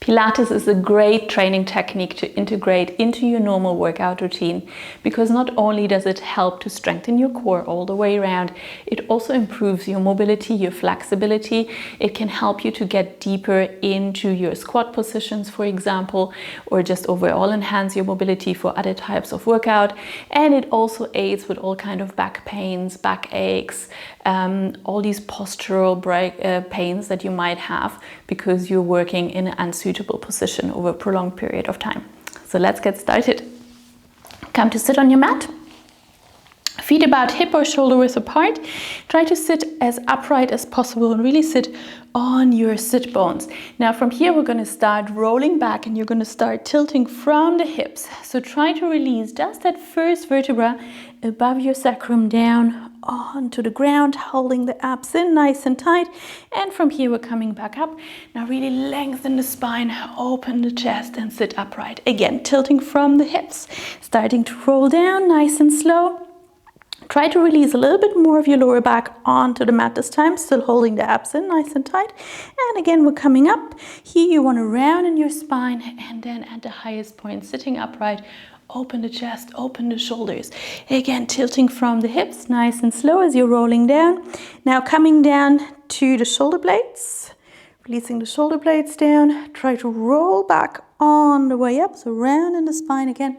Pilates is a great training technique to integrate into your normal workout routine because not only does it help to strengthen your core all the way around, it also improves your mobility, your flexibility. It can help you to get deeper into your squat positions, for example, or just overall enhance your mobility for other types of workout. And it also aids with all kind of back pains, back aches, all these postural pains that you might have because you're working in an unsuitable position over a prolonged period of time. So let's get started. Come to sit on your mat. Feet about hip or shoulder width apart. Try to sit as upright as possible and really sit on your sit bones. Now from here we're going to start rolling back and you're going to start tilting from the hips. So try to release just that first vertebra above your sacrum down onto the ground, holding the abs in nice and tight. And from here we're coming back up. Now really lengthen the spine, open the chest and sit upright. Again, tilting from the hips, starting to roll down nice and slow. Try to release a little bit more of your lower back onto the mat this time, still holding the abs in nice and tight. And again, we're coming up. Here you want to round in your spine and then at the highest point, sitting upright, open the chest, open the shoulders. Again, tilting from the hips, nice and slow as you're rolling down. Now coming down to the shoulder blades, releasing the shoulder blades down. Try to roll back on the way up, so round in the spine again.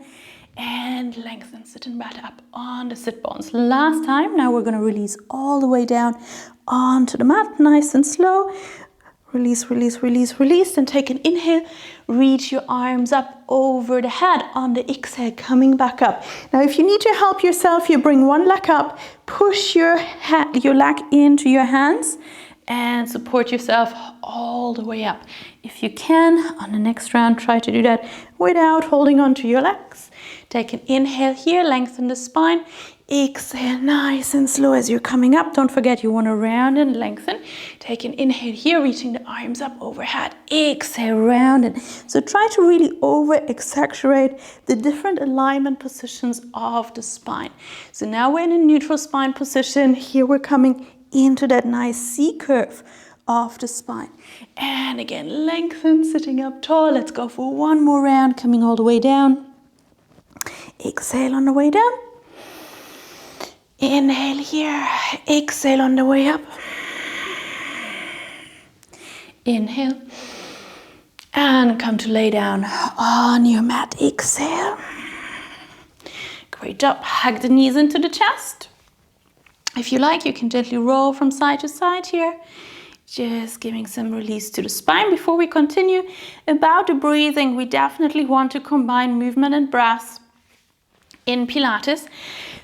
And lengthen, sitting back up on the sit bones. Last time, now we're going to release all the way down onto the mat, nice and slow. Release, release, release, release. Then take an inhale, reach your arms up over the head. On the exhale, coming back up. Now if you need to help yourself, you bring one leg up, push your leg into your hands and support yourself all the way up. If you can, on the next round, try to do that without holding on to your legs. Take an inhale here, lengthen the spine. Exhale, nice and slow as you're coming up. Don't forget you want to round and lengthen. Take an inhale here, reaching the arms up overhead. Exhale, round and so try to really over-exaggerate the different alignment positions of the spine. So now we're in a neutral spine position. Here we're coming into that nice C curve of the spine. And again, lengthen, sitting up tall. Let's go for one more round, coming all the way down. Exhale on the way down. Inhale here. Exhale on the way up. Inhale. And come to lay down on your mat. Exhale. Great job. Hug the knees into the chest. If you like, you can gently roll from side to side here. Just giving some release to the spine. Before we continue about the breathing, we definitely want to combine movement and breath in Pilates.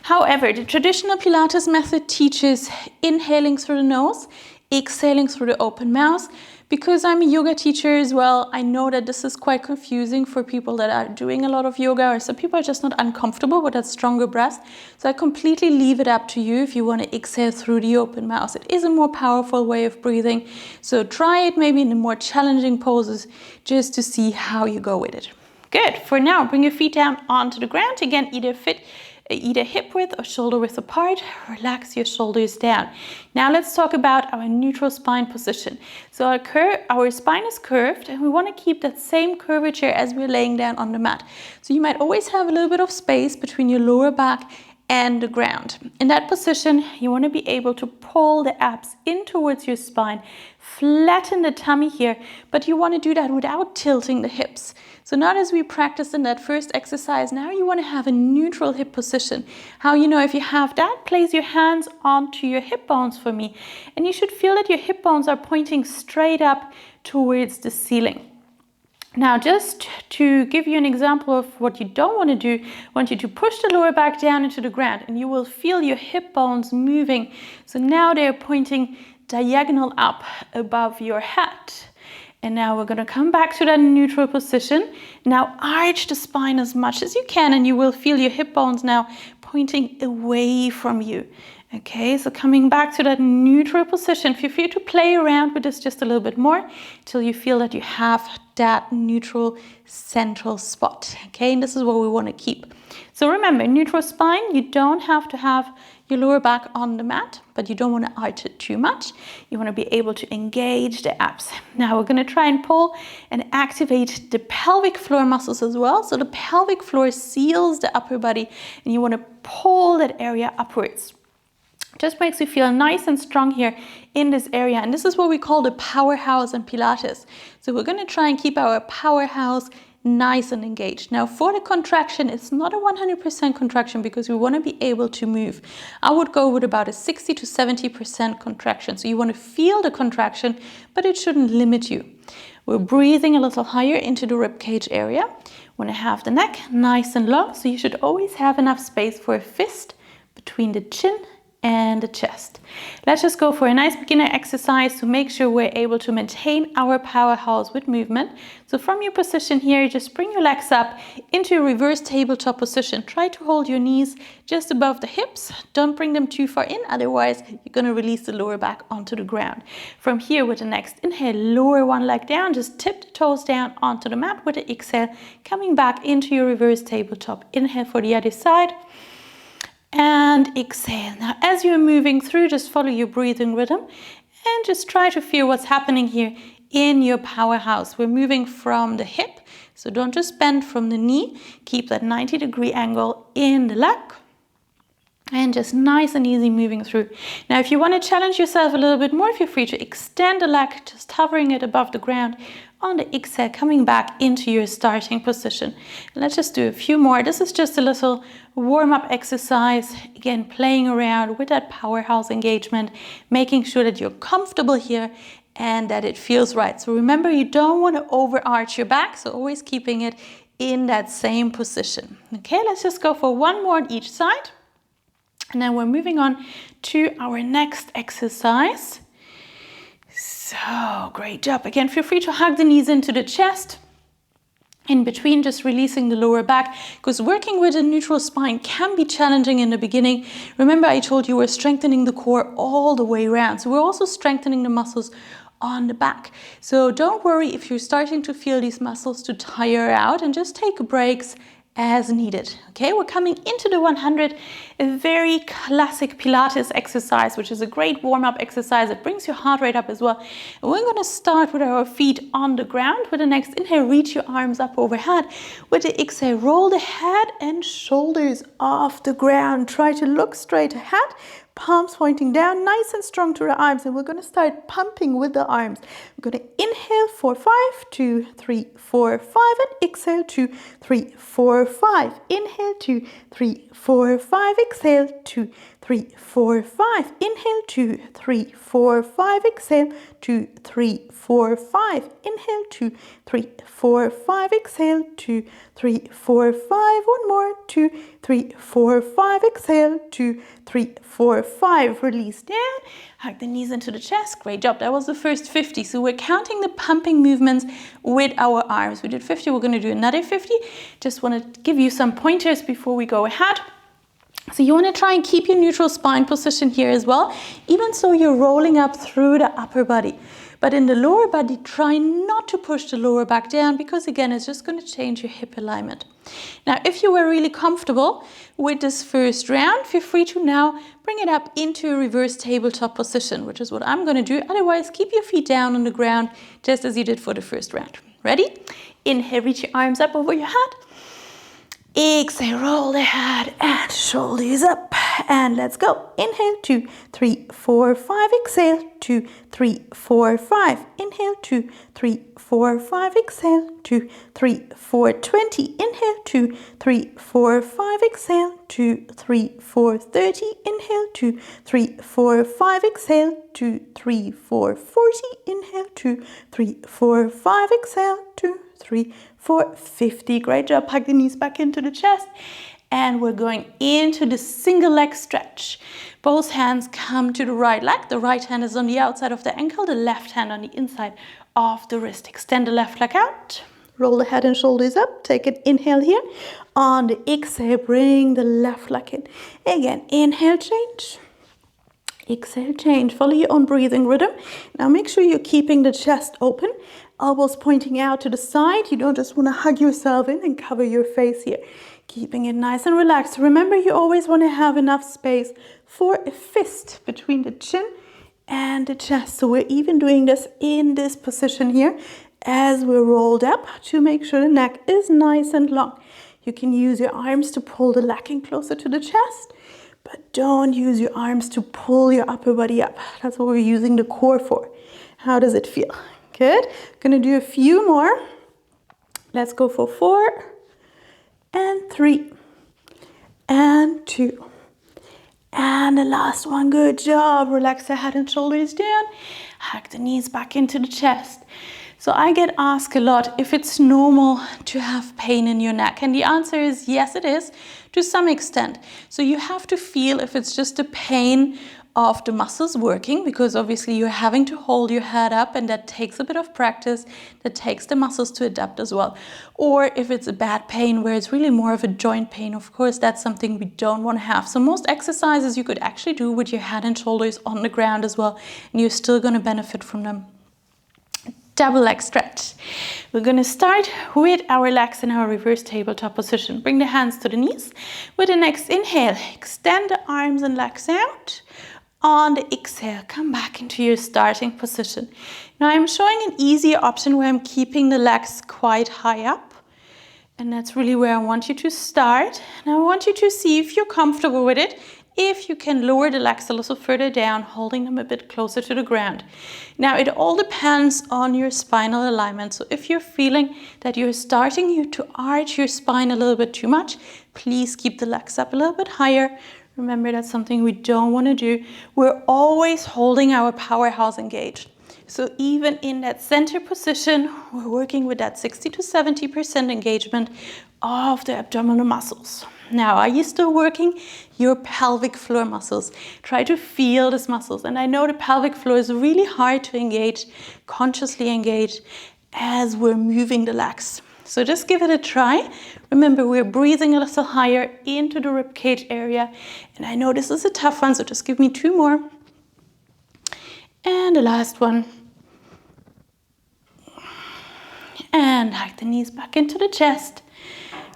However, the traditional Pilates method teaches inhaling through the nose, exhaling through the open mouth. Because I'm a yoga teacher as well, I know that this is quite confusing for people that are doing a lot of yoga, or some people are just not uncomfortable with that stronger breath. So I completely leave it up to you if you want to exhale through the open mouth. It is a more powerful way of breathing. So try it maybe in the more challenging poses just to see how you go with it. Good. For now, bring your feet down onto the ground. Again, either hip width or shoulder width apart. Relax your shoulders down. Now let's talk about our neutral spine position. So our spine is curved and we want to keep that same curvature as we're laying down on the mat. So you might always have a little bit of space between your lower back and the ground. In that position, you want to be able to pull the abs in towards your spine, flatten the tummy here, but you want to do that without tilting the hips. So not as we practiced in that first exercise, now you want to have a neutral hip position. How you know if you have that, place your hands onto your hip bones for me. And you should feel that your hip bones are pointing straight up towards the ceiling. Now, just to give you an example of what you don't want to do, I want you to push the lower back down into the ground and you will feel your hip bones moving. So now they're pointing diagonal up above your head. And now we're going to come back to that neutral position. Now arch the spine as much as you can and you will feel your hip bones now pointing away from you. Okay, so coming back to that neutral position, feel free to play around with this just a little bit more till you feel that you have that neutral central spot. Okay, and this is what we want to keep. So remember, neutral spine, you don't have to have your lower back on the mat, but you don't want to arch it too much. You want to be able to engage the abs. Now we're going to try and pull and activate the pelvic floor muscles as well. So the pelvic floor seals the upper body, and you want to pull that area upwards. Just makes you feel nice and strong here in this area. And this is what we call the powerhouse in Pilates. So we're going to try and keep our powerhouse nice and engaged. Now for the contraction, it's not a 100% contraction because we want to be able to move. I would go with about a 60 to 70% contraction. So you want to feel the contraction, but it shouldn't limit you. We're breathing a little higher into the rib cage area. Want to have the neck nice and long. So you should always have enough space for a fist between the chin and the chest. Let's just go for a nice beginner exercise to make sure we're able to maintain our powerhouse with movement. So from your position here, just bring your legs up into a reverse tabletop position. Try to hold your knees just above the hips. Don't bring them too far in, otherwise you're going to release the lower back onto the ground. From here, with the next inhale, lower one leg down, just tip the toes down onto the mat. With the exhale, coming back into your reverse tabletop. Inhale for the other side. And exhale. Now as you're moving through, just follow your breathing rhythm and just try to feel what's happening here in your powerhouse. We're moving from the hip, so don't just bend from the knee. Keep that 90-degree angle in the leg. And just nice and easy moving through. Now, if you want to challenge yourself a little bit more, feel free to extend the leg, just hovering it above the ground. On the exhale, coming back into your starting position. And let's just do a few more. This is just a little warm-up exercise. Again, playing around with that powerhouse engagement, making sure that you're comfortable here and that it feels right. So remember, you don't want to overarch your back, so always keeping it in that same position. Okay, let's just go for one more on each side. And then we're moving on to our next exercise. So, great job. Again, feel free to hug the knees into the chest. In between, just releasing the lower back, because working with a neutral spine can be challenging in the beginning. Remember, I told you we're strengthening the core all the way around. So we're also strengthening the muscles on the back. So don't worry if you're starting to feel these muscles to tire out, and just take breaks as needed. Okay, we're coming into the 100, a very classic Pilates exercise, which is a great warm-up exercise. It brings your heart rate up as well. And we're going to start with our feet on the ground. With the next inhale, reach your arms up overhead. With the exhale, roll the head and shoulders off the ground. Try to look straight ahead. Palms pointing down, nice and strong to the arms, and we're going to start pumping with the arms. We're going to inhale for 5, 2, 3, 4, 5, and exhale 2, 3, 4, 5. Inhale 2, 3, 4, 5. Exhale 2, 3, 4, 5. Inhale 2, 3, 4, 5. Exhale 2, 3, 4, 5. Inhale 2, 3, 4, 5. Exhale 2, 3, 4, 5. One more. 2, 3, 4, 5. Exhale 2, 3, 4, 5. Release down. Hug the knees into the chest. Great job. That was the first 50. So we're counting the pumping movements with our arms. We did 50. We're going to do another 50. Just want to give you some pointers before we go ahead. So you want to try and keep your neutral spine position here as well, even so you're rolling up through the upper body. But in the lower body, try not to push the lower back down, because again, it's just going to change your hip alignment. Now, if you were really comfortable with this first round, feel free to now bring it up into a reverse tabletop position, which is what I'm going to do. Otherwise, keep your feet down on the ground, just as you did for the first round. Ready? Inhale, reach your arms up over your head. Exhale, roll the head and shoulders up, and let's go. Inhale 2, 3, 4, 5. Exhale 2, 3, 4, 5. Inhale 2, 3, 4, 5. Exhale 2, 3, 4, 20. Inhale 2, 3, 4, 5. Exhale 2, 3, 4, 30. Inhale 2, 3, 4, 5. Exhale 2, 3, 4, 40. Inhale 2, 3, 4, 5. Exhale 2, 3, 4, 50. Great job. Hug the knees back into the chest. And we're going into the single leg stretch. Both hands come to the right leg. The right hand is on the outside of the ankle. The left hand on the inside of the wrist. Extend the left leg out. Roll the head and shoulders up. Take an inhale here. On the exhale, bring the left leg in. Again, inhale, change. exhale, change. Follow your own breathing rhythm. Now make sure you're keeping the chest open, elbows pointing out to the side. You don't just want to hug yourself in and cover your face here. Keeping it nice and relaxed. Remember, you always want to have enough space for a fist between the chin and the chest. So we're even doing this in this position here as we're rolled up to make sure the neck is nice and long. You can use your arms to pull the leg in closer to the chest, but don't use your arms to pull your upper body up. That's what we're using the core for. How does it feel? Good. Gonna do a few more. Let's go for 4 and 3 and 2 and the last one. Good job. Relax the head and shoulders down. Hug the knees back into the chest. So I get asked a lot if it's normal to have pain in your neck, and the answer is yes, it is to some extent. So you have to feel if it's just a pain of the muscles working, because obviously you're having to hold your head up, and that takes a bit of practice, that takes the muscles to adapt as well. Or if it's a bad pain where it's really more of a joint pain, of course that's something we don't want to have. So most exercises you could actually do with your head and shoulders on the ground as well, and you're still going to benefit from them. Double leg stretch. We're going to start with our legs in our reverse tabletop position. Bring the hands to the knees. With the next inhale, extend the arms and legs out. On the exhale, come back into your starting position. Now I'm showing an easier option where I'm keeping the legs quite high up. And that's really where I want you to start. And I want you to see if you're comfortable with it. If you can lower the legs a little further down, holding them a bit closer to the ground. Now it all depends on your spinal alignment. So if you're feeling that you're starting to arch your spine a little bit too much, please keep the legs up a little bit higher. Remember, that's something we don't want to do. We're always holding our powerhouse engaged. So even in that center position, we're working with that 60 to 70% engagement of the abdominal muscles. Now, are you still working your pelvic floor muscles? Try to feel these muscles. And I know the pelvic floor is really hard to engage, consciously engage, as we're moving the legs. So just give it a try. Remember, we're breathing a little higher into the ribcage area. And I know this is a tough one, so just give me 2 more. And the last one. And hug the knees back into the chest.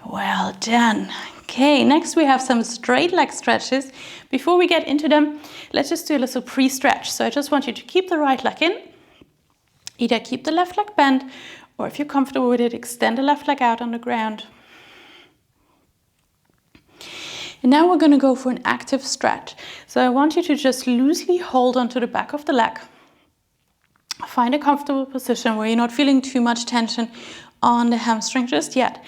Well done. Okay, next we have some straight leg stretches. Before we get into them, let's just do a little pre-stretch. So I just want you to keep the right leg in. Either keep the left leg bent, or if you're comfortable with it, extend the left leg out on the ground. And now we're going to go for an active stretch. So I want you to just loosely hold onto the back of the leg. Find a comfortable position where you're not feeling too much tension on the hamstring just yet.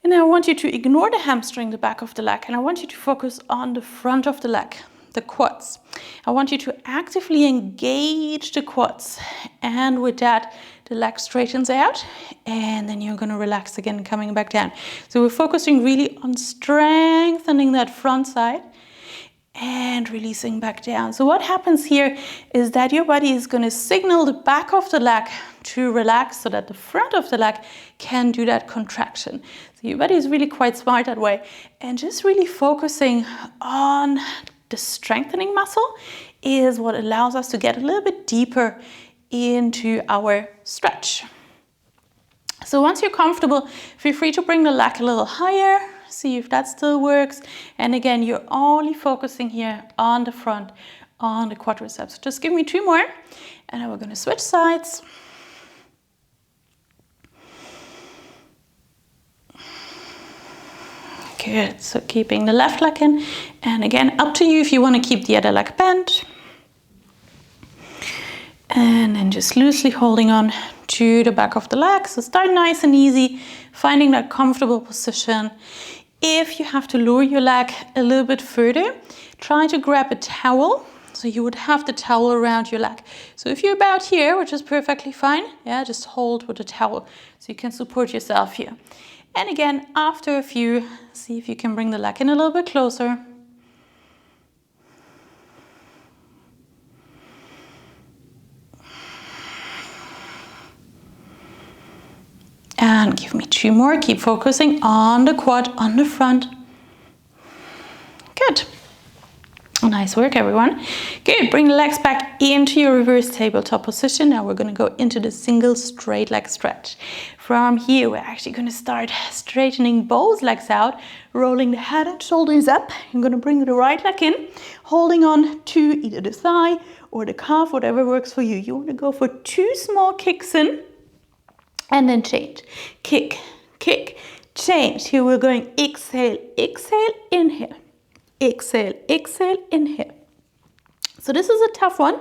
And I want you to ignore the hamstring, the back of the leg, and I want you to focus on the front of the leg, the quads. I want you to actively engage the quads, and with that, the leg straightens out, and then you're going to relax again, coming back down. So we're focusing really on strengthening that front side and releasing back down. So what happens here is that your body is going to signal the back of the leg to relax so that the front of the leg can do that contraction. So your body is really quite smart that way. And just really focusing on the strengthening muscle is what allows us to get a little bit deeper into our stretch. So once you're comfortable, feel free to bring the leg a little higher. See if that still works. And again, you're only focusing here on the front, on the quadriceps. Just give me 2 more, and then we're going to switch sides. Good. So keeping the left leg in, and again, up to you if you want to keep the other leg bent. And then just loosely holding on to the back of the leg. So start nice and easy, finding that comfortable position. If you have to lower your leg a little bit further, try to grab a towel. So you would have the towel around your leg. So if you're about here, which is perfectly fine, yeah, just hold with the towel so you can support yourself here. And again, after a few, see if you can bring the leg in a little bit closer. And give me 2 more. Keep focusing on the quad, on the front. Good. Nice work, everyone. Good. Bring the legs back into your reverse tabletop position. Now we're going to go into the single straight leg stretch. From here, we're actually going to start straightening both legs out, rolling the head and shoulders up. I'm going to bring the right leg in, holding on to either the thigh or the calf, whatever works for you. You want to go for 2 small kicks in and then change. Kick, kick, change. Here we're going exhale, exhale, inhale. Exhale, exhale, inhale. So this is a tough one.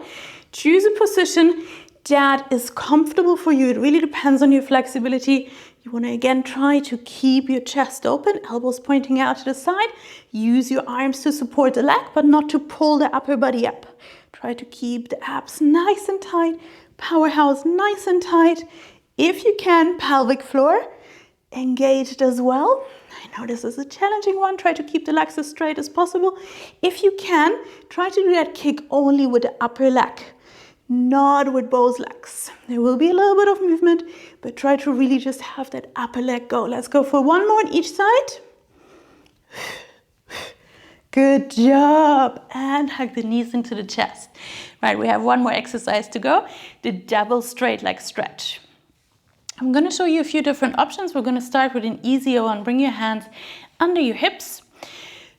Choose a position that is comfortable for you. It really depends on your flexibility. You want to again try to keep your chest open, elbows pointing out to the side. Use your arms to support the leg, but not to pull the upper body up. Try to keep the abs nice and tight, powerhouse nice and tight. If you can, pelvic floor engaged as well. I know this is a challenging one. Try to keep the legs as straight as possible. If you can, try to do that kick only with the upper leg, not with both legs. There will be a little bit of movement, but try to really just have that upper leg go. Let's go for 1 more on each side. Good job. And hug the knees into the chest. Right, we have 1 more exercise to go. The double straight leg stretch. I'm going to show you a few different options. We're going to start with an easier one. Bring your hands under your hips.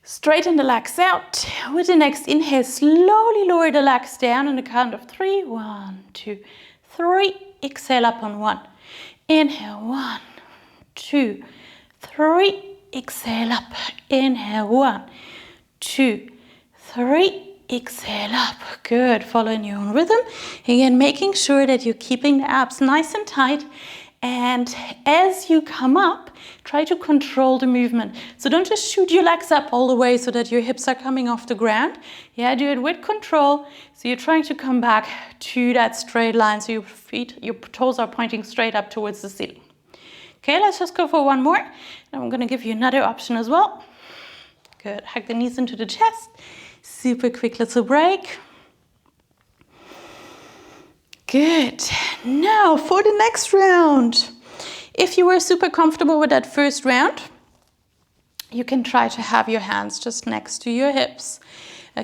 Straighten the legs out. With the next inhale, slowly lower the legs down on the count of 3. 1, 2, 3. Exhale up on 1. Inhale, 1, 2, 3. Exhale up. Inhale, 1, 2, 3. Exhale up. Good. Follow in your own rhythm. Again, making sure that you're keeping the abs nice and tight. And as you come up, try to control the movement. So don't just shoot your legs up all the way so that your hips are coming off the ground. Yeah, do it with control. So you're trying to come back to that straight line. So your toes are pointing straight up towards the ceiling. Okay, let's just go for 1 more. And I'm going to give you another option as well. Good. Hug the knees into the chest. Super quick little break. Good. Now for the next round. If you were super comfortable with that first round, you can try to have your hands just next to your hips,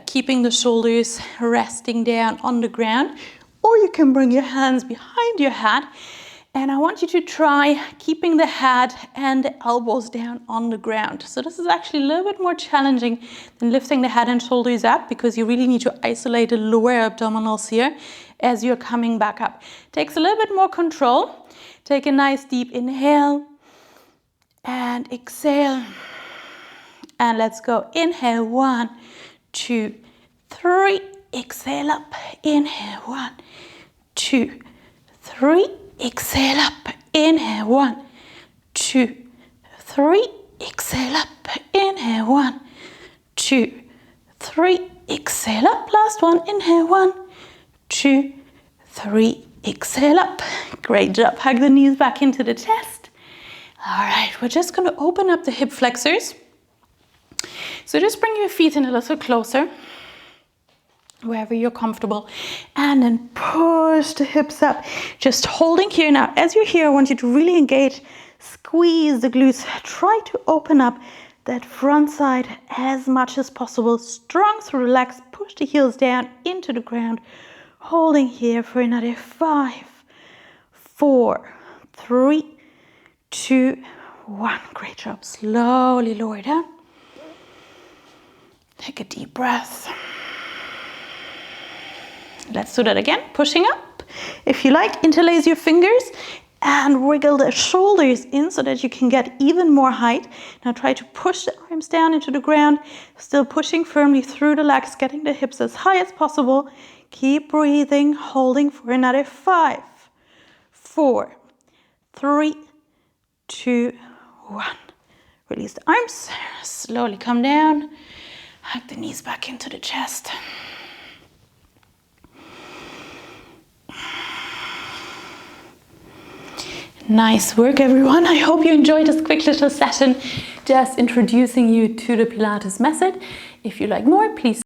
keeping the shoulders resting down on the ground, or you can bring your hands behind your head. And I want you to try keeping the head and the elbows down on the ground. So this is actually a little bit more challenging than lifting the head and shoulders up, because you really need to isolate the lower abdominals here as you're coming back up. Takes a little bit more control. Take a nice deep inhale and exhale. And let's go. Inhale, 1, 2, 3. Exhale up. Inhale, 1, 2, 3. Exhale up. Inhale, 1, 2, 3. Exhale up. Inhale, 1, 2, 3. Exhale up. Last one. Inhale, 1, 2, 3. Exhale up. Great job. Hug the knees back into the chest. All right, we're just going to open up the hip flexors. So just bring your feet in a little closer, wherever you're comfortable, and then push the hips up, just holding here. Now as you're here, I want you to really engage, squeeze the glutes, try to open up that front side as much as possible, strong through the legs, push the heels down into the ground, holding here for another 5, 4, 3, 2, 1. Great job. Slowly lower down. Take a deep breath. Let's do that again. Pushing up. If you like, interlace your fingers and wiggle the shoulders in so that you can get even more height. Now try to push the arms down into the ground, still pushing firmly through the legs, getting the hips as high as possible. Keep breathing, holding for another 5, 4, 3, 2, 1. Release the arms, slowly come down, hug the knees back into the chest. Nice work, everyone. I hope you enjoyed this quick little session, just introducing you to the Pilates method. If you like more, please